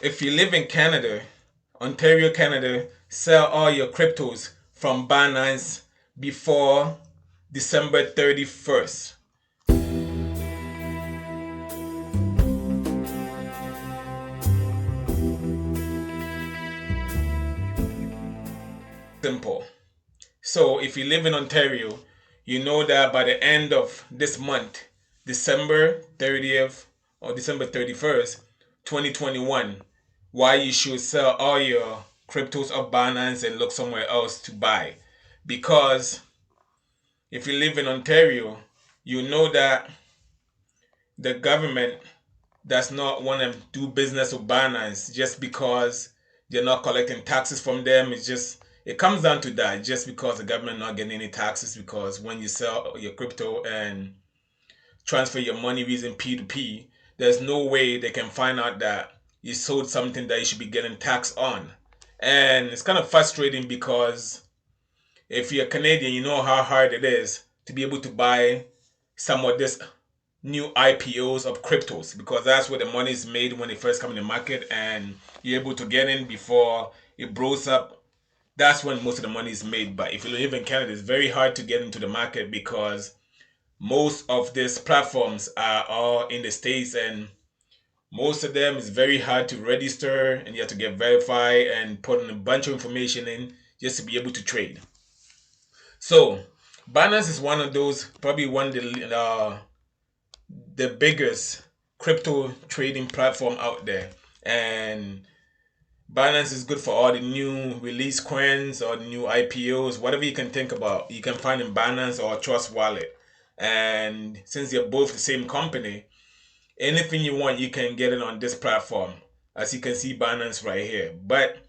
if you live in Canada, Ontario, Canada, sell all your cryptos from Binance before December 31st. Simple. So if you live in Ontario, you know that by the end of this month, December 30th or December 31st, 2021, why you should sell all your cryptos of Binance and look somewhere else to buy. Because if you live in Ontario, you know that the government does not want to do business with Binance just because they're not collecting taxes from them. It comes down to that, just because the government not getting any taxes, because when you sell your crypto and transfer your money using P2P, there's no way they can find out that you sold something that you should be getting taxed on. And it's kind of frustrating because if you're Canadian, you know how hard it is to be able to buy some of this new IPOs of cryptos, because that's where the money is made when they first come in the market and you're able to get in before it blows up. That's when most of the money is made. But if you live in Canada, it's very hard to get into the market because most of these platforms are all in the States, and most of them is very hard to register, and you have to get verified and put in a bunch of information in just to be able to trade. So Binance is one of those, probably one of the biggest crypto trading platform out there. And Binance is good for all the new release coins or the new IPOs, whatever you can think about. You can find in Binance or Trust Wallet. And since they're both the same company, anything you want, you can get it on this platform. As you can see, Binance right here. But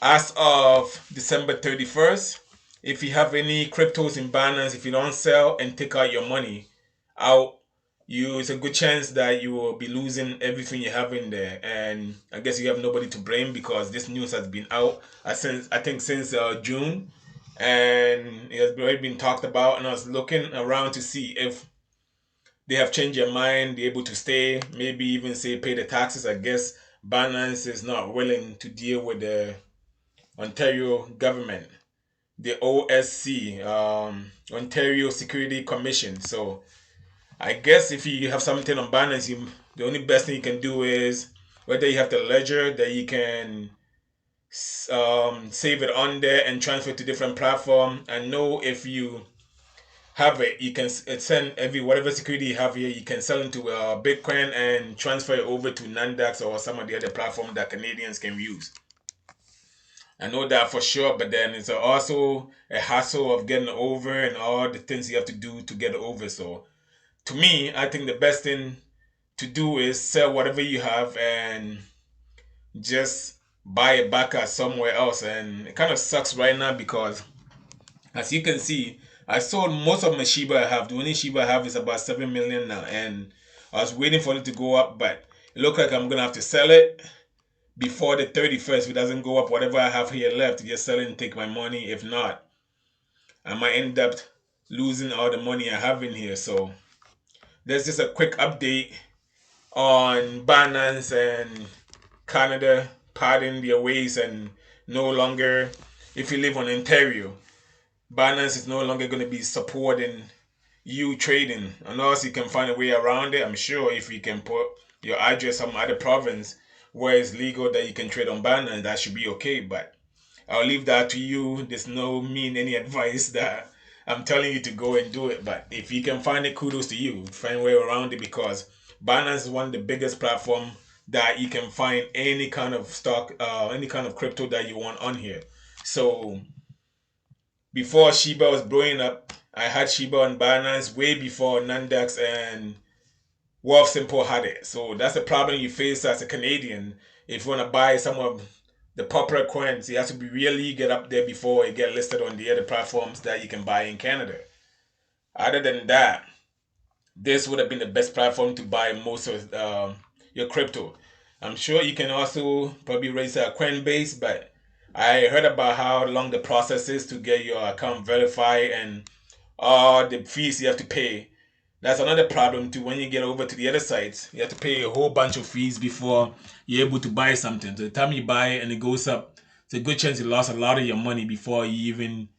as of December 31st, if you have any cryptos in Binance, if you don't sell and take out your money out, it's a good chance that you will be losing everything you have in there. And I guess you have nobody to blame because this news has been out since June, and it has already been talked about. And I was looking around to see if they have changed their mind, they're able to stay, maybe even say pay the taxes. I guess Binance is not willing to deal with the Ontario government, the OSC, Ontario Security Commission. So I guess if you have something on Binance, the only best thing you can do is, whether you have the ledger that you can save it on there and transfer it to different platform. I know if you have it, you can send whatever security you have here, you can sell into Bitcoin and transfer it over to NDAX or some of the other platforms that Canadians can use. I know that for sure, but then it's also a hassle of getting over and all the things you have to do to get over. So to me, I think the best thing to do is sell whatever you have and just buy it back at somewhere else. And it kind of sucks right now because, as you can see, I sold most of my Shiba I have. The only Shiba I have is about 7 million now, and I was waiting for it to go up, but it looks like I'm gonna have to sell it before the 31st. If it doesn't go up, whatever I have here left, just sell it and take my money. If not, I might end up losing all the money I have in here. So there's just a quick update on Binance and Canada parting their ways, and no longer, if you live on Ontario, Binance is no longer going to be supporting you trading. Unless you can find a way around it. I'm sure if you can put your address some other province where it's legal that you can trade on Binance, that should be okay. But I'll leave that to you. There's no mean any advice that I'm telling you to go and do it. But if you can find it, kudos to you. Find a way around it, because Binance is one of the biggest platform that you can find any kind of stock, any kind of crypto that you want on here. So before Shiba was blowing up, I had Shiba on Binance way before NDAX and Wealthsimple had it. So that's the problem you face as a Canadian. If you want to buy some of the popular coins, you have to be really get up there before it get listed on the other platforms that you can buy in Canada. Other than that, this would have been the best platform to buy most of your crypto. I'm sure you can also probably raise a coin base, but I heard about how long the process is to get your account verified and all the fees you have to pay. That's another problem too. When you get over to the other sites, you have to pay a whole bunch of fees before you're able to buy something. So the time you buy it and it goes up, it's a good chance you lost a lot of your money before you even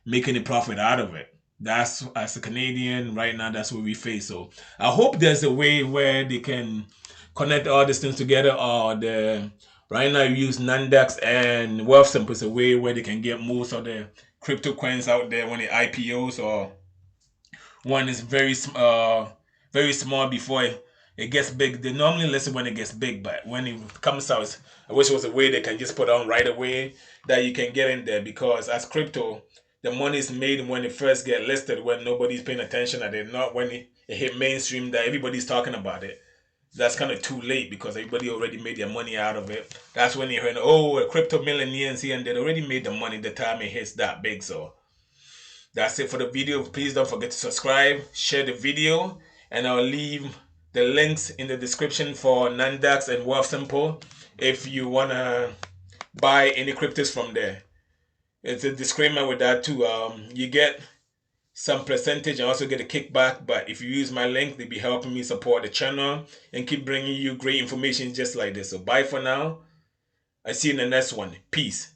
make any profit out of it. That's, as a Canadian right now, that's what we face. So I hope there's a way where they can connect all these things together, or the right now you use NDAX and Wealthsimple as a way where they can get most of the crypto coins out there when it IPOs, or one is very small before it gets big. They normally listen when it gets big, but when it comes out, I wish it was a way they can just put on right away that you can get in there, because as crypto, the money is made when it first get listed, when nobody's paying attention at it, not when it hit mainstream that everybody's talking about it. That's kind of too late because everybody already made their money out of it. That's when you heard, oh, a crypto millionaires here, and they already made the money the time it hits that big. So that's it for the video. Please don't forget to subscribe, share the video, and I'll leave the links in the description for NDAX and Wealthsimple if you wanna buy any cryptos from there. It's a disclaimer with that too. You get some percentage and also get a kickback, but if you use my link, they'll be helping me support the channel and keep bringing you great information just like this. So bye for now. I see you in the next one. Peace.